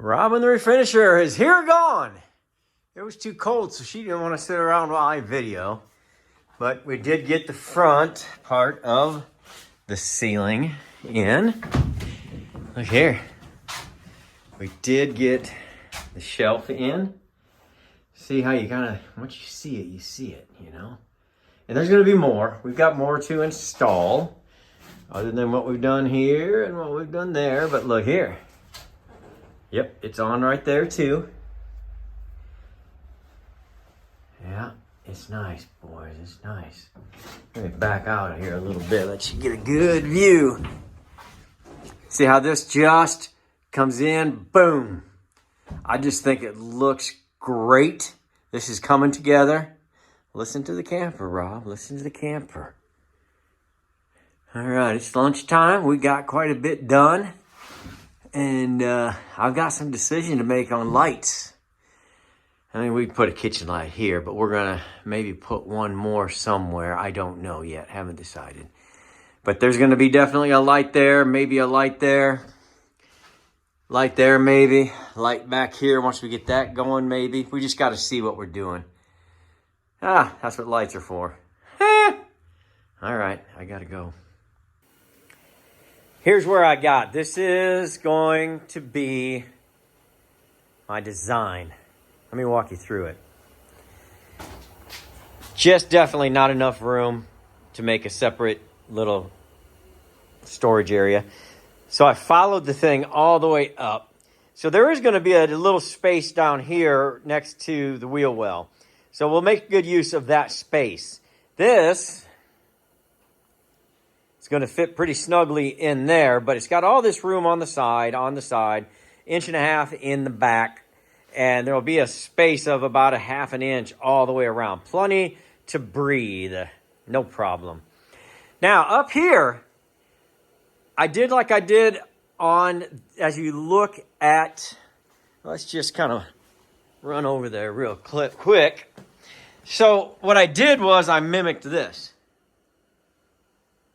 Robin the refinisher is here or gone. It was too cold, so she didn't want to sit around while I video. But we did get the front part of the ceiling in. Look here. We did get the shelf in. See how you kind of, once you see it, you know. And there's going to be more. We've got more to install other than what we've done here and what we've done there. But look here. Yep, it's on right there too. Yeah, it's nice, boys. It's nice. Let me back out of here a little bit. Let you get a good view. See how this just comes in? Boom. I just think it looks great. This is coming together. Listen to the camper, Rob. Listen to the camper. All right, it's lunchtime. We got quite a bit done. And I've got some decision to make on lights. I mean, we put a kitchen light here, but we're going to maybe put one more somewhere. I don't know yet. Haven't decided. But there's going to be definitely a light there, maybe a light there. Light there, maybe. Light back here once we get that going, maybe. We just got to see what we're doing. That's what lights are for. All right, I got to go. Here's where I got. This is going to be my design. Let me walk you through it. Just definitely not enough room to make a separate little storage area. So I followed the thing all the way up. So there is going to be a little space down here next to the wheel well. So we'll make good use of that space. This is going to fit pretty snugly in there, but it's got all this room on the side, 1.5 inches in the back. And there will be a space of about 1/2 inch all the way around. Plenty to breathe. No problem. Now, up here, I did like I did on, as you look at, let's just kind of run over there real quick. So what I did was I mimicked this.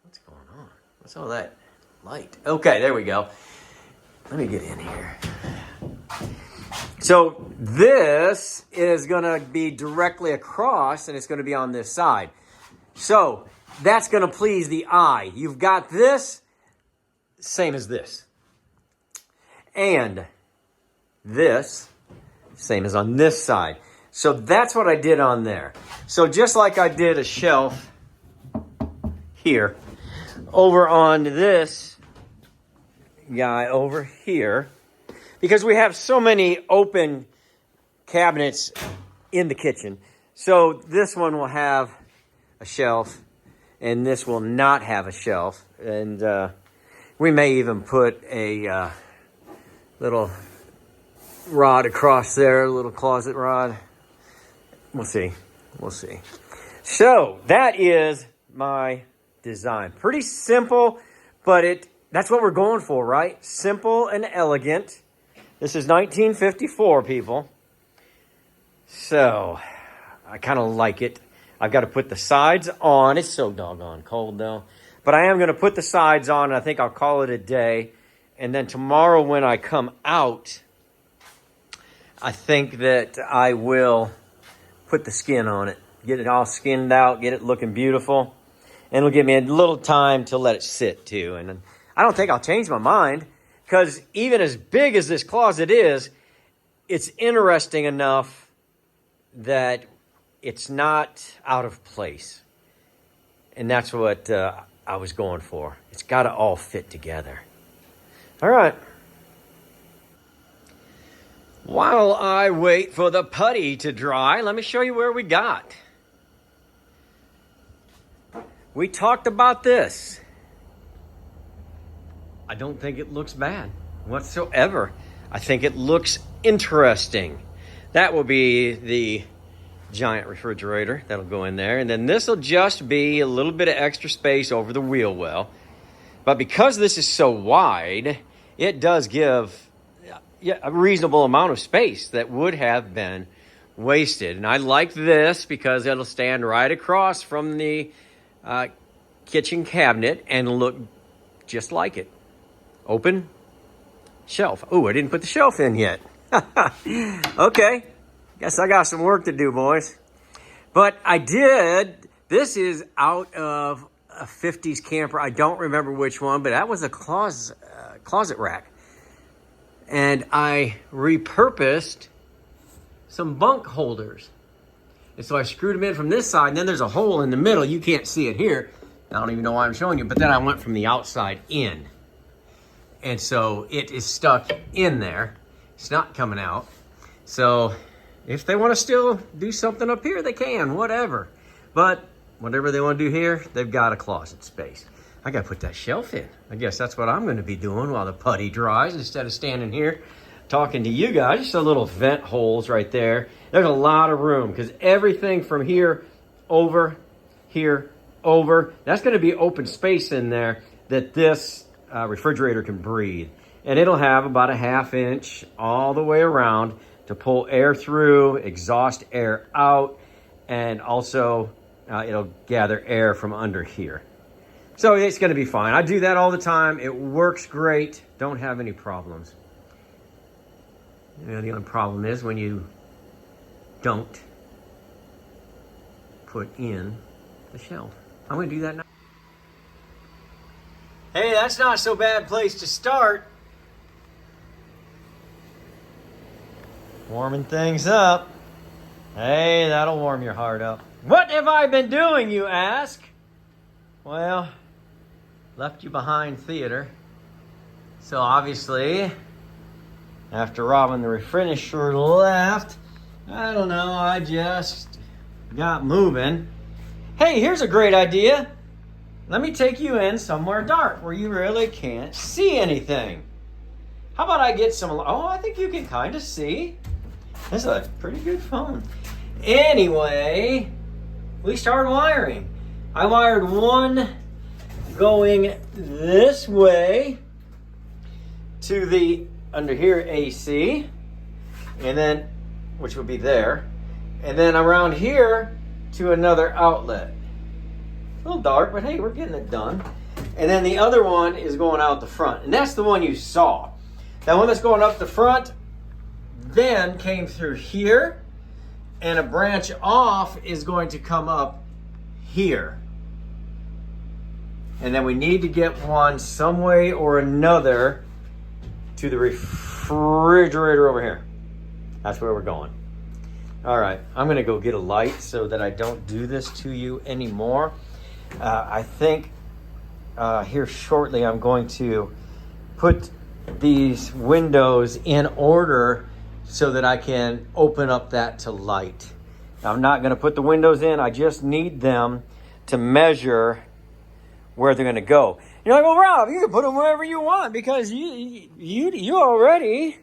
What's going on? What's all that light? Okay, there we go. Let me get in here. So this is going to be directly across, and it's going to be on this side. So that's going to please the eye. You've got this, same as this. And this, same as on this side. So that's what I did on there. So just like I did a shelf here, over on this guy over here, because we have so many open cabinets in the kitchen. So this one will have a shelf, and this will not have a shelf. And we may even put a little rod across there, a little closet rod. We'll see. We'll see. So that is my design. Pretty simple, but that's what we're going for, right? Simple and elegant. This is 1954, people. So, I kind of like it. I've got to put the sides on. It's so doggone cold, though. But I am going to put the sides on, and I think I'll call it a day. And then tomorrow when I come out, I think that I will put the skin on it. Get it all skinned out, get it looking beautiful. And it'll give me a little time to let it sit, too. And I don't think I'll change my mind. Because even as big as this closet is, it's interesting enough that it's not out of place. And that's what I was going for. It's got to all fit together. All right. While I wait for the putty to dry, let me show you where we got. We talked about this. I don't think it looks bad whatsoever. I think it looks interesting. That will be the giant refrigerator that'll go in there. And then this will just be a little bit of extra space over the wheel well. But because this is so wide, it does give a reasonable amount of space that would have been wasted. And I like this because it'll stand right across from the kitchen cabinet and look just like it. Open, Shelf. Oh, I didn't put the shelf in yet. Okay. Guess I got some work to do, boys. But I did. This is out of a 50s camper. I don't remember which one, but that was a closet rack. And I repurposed some bunk holders. And so I screwed them in from this side, and then there's a hole in the middle. You can't see it here. I don't even know why I'm showing you, but then I went from the outside in. And so it is stuck in there. It's not coming out. So if they want to still do something up here, they can, whatever. But whatever they want to do here, they've got a closet space. I got to put that shelf in. I guess that's what I'm going to be doing while the putty dries instead of standing here talking to you guys. Just a little vent holes right there. There's a lot of room because everything from here over, here, over, that's going to be open space in there that this refrigerator can breathe. And it'll have about a 1/2 inch all the way around to pull air through, exhaust air out, and also it'll gather air from under here. So it's going to be fine. I do that all the time. It works great. Don't have any problems. You know, the only problem is when you don't put in the shelf. I'm going to do that now. Hey, that's not so bad place to start. Warming things up. Hey, that'll warm your heart up. What have I been doing, you ask? Well, left you behind theater. So obviously, after Robin the Refinisher left, I don't know, I just got moving. Hey, here's a great idea. Let me take you in somewhere dark where you really can't see anything. How about I get some, oh, I think you can kind of see. This is a pretty good phone. Anyway, we started wiring. I wired one going this way to the under here AC, and then, which would be there, and then around here to another outlet. A little dark, but hey, we're getting it done. And then the other one is going out the front, and that's the one you saw. That one that's going up the front then came through here, and a branch off is going to come up here. And then we need to get one some way or another to the refrigerator over here. That's where we're going. All right, I'm gonna go get a light so that I don't do this to you anymore. I think here shortly I'm going to put these windows in order so that I can open up that to light. I'm not gonna put the windows in, I just need them to measure where they're gonna go. You're like, well, Rob, you can put them wherever you want because you already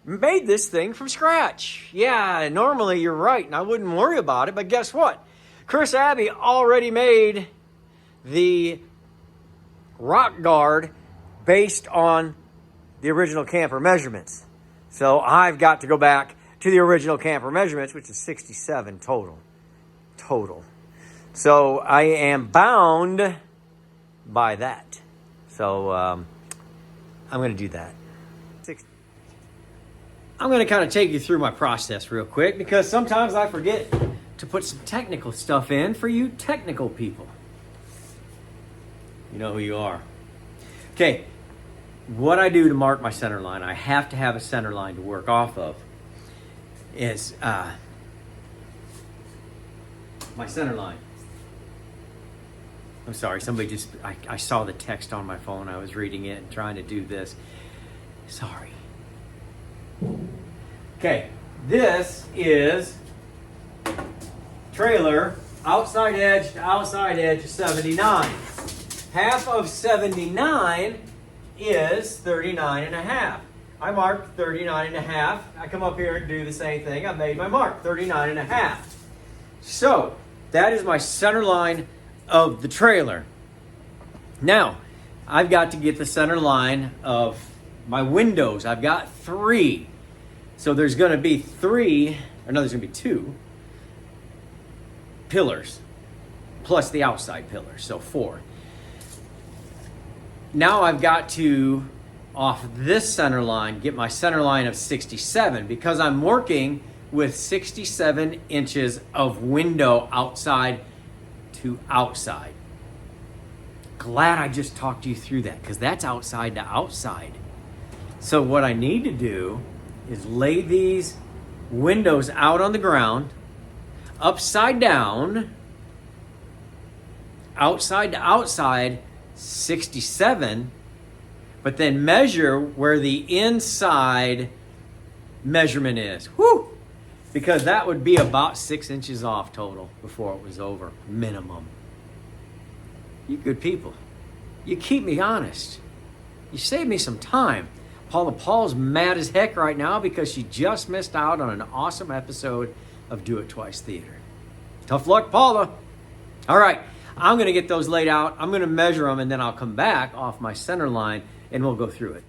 made this thing from scratch. Yeah, normally you're right, and I wouldn't worry about it, but guess what? Chris Abbey already made the rock guard based on the original camper measurements. So I've got to go back to the original camper measurements, which is 67 total. So I am bound by that. So I'm going to do that. I'm going to kind of take you through my process real quick because sometimes I forget to put some technical stuff in for you technical people. You know who you are. Okay, what I do to mark my center line, I have to have a center line to work off of, is my center line. I'm sorry, somebody just, I saw the text on my phone. I was reading it and trying to do this. Sorry. Okay, this is trailer outside edge to outside edge of 79. Half of 79 is 39 and a half. I marked 39 and a half. I come up here and do the same thing. I made my mark, 39 and a half. So that is my center line of the trailer. Now, I've got to get the center line of my windows. I've got 3. So there's going to be 3, or no, there's going to be 2 pillars plus the outside pillars, so 4. Now I've got to off this center line, get my center line of 67 because I'm working with 67 inches of window outside to outside. Glad I just talked you through that because that's outside to outside. So what I need to do is lay these windows out on the ground, upside down, outside to outside, 67, but then measure where the inside measurement is. Whew! Because that would be about 6 inches off total before it was over, minimum. You good people. You keep me honest. You save me some time. Paula's mad as heck right now because she just missed out on an awesome episode of Do It Twice Theater. Tough luck, Paula. All right, I'm going to get those laid out. I'm going to measure them, and then I'll come back off my center line, and we'll go through it.